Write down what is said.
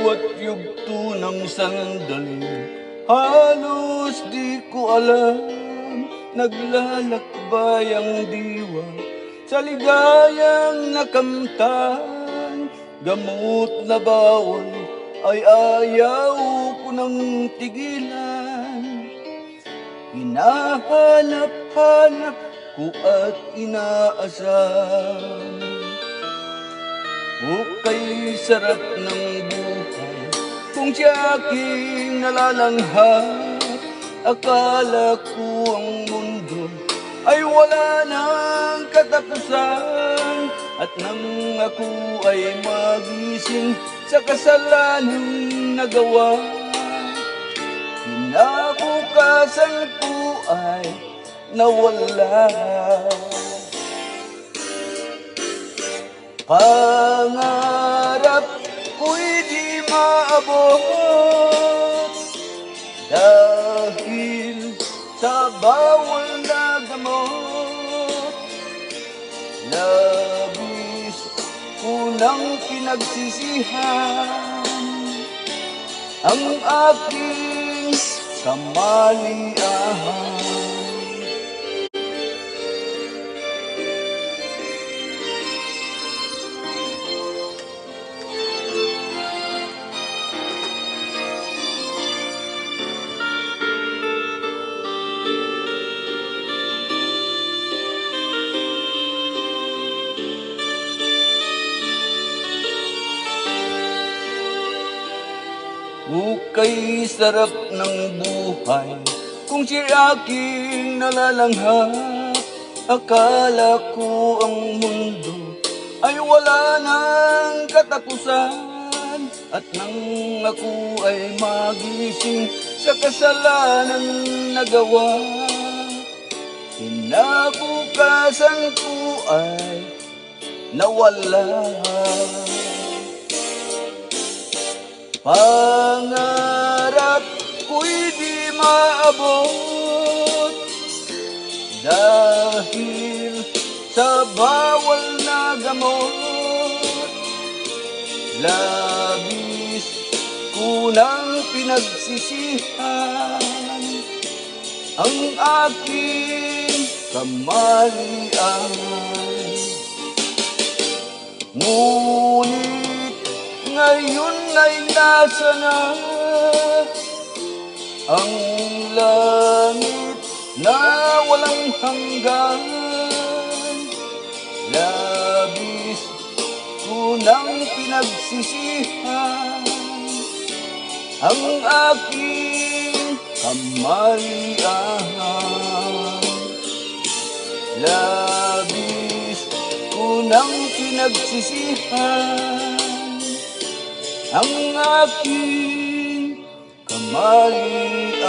bawat yugto ng sandali, halos di ko alam, naglalakbay ang diwa sa ligayang nakamtan. Gamot na bawal ay ayaw ko nang tigilan. Hinahanap-hanap ko at inaasam. Kay sarap ng buhay kung siya aking nalalanghap. Akala ko ang mundo ay wala nang katapusan, at nang ako ay magising sa kasalanang nagawa, kinabukasan ko ay nawala. Pangarap ko'y di maabot dahil sa bawal na gamot. Labis ko nang pinagsisihan ang aking kamalian. Kay sarap ng buhay kung siya aking nalalanghap. Akala ko ang mundo ay wala nang katapusan, at nang ako ay magising sa kasalanang nagawa, kinabukasan ko ay nawala. Pangarap ko'y di maabot dahil sa bawal na gamot. Labis ko nang pinagsisihan ang aking kamalian. Ngunit ngayon ay nasa na ang langit na walang hanggan. Labis ko nang pinagsisihan ang aking kamalian. Labis ko nang pinagsisihan ang aking kamalian.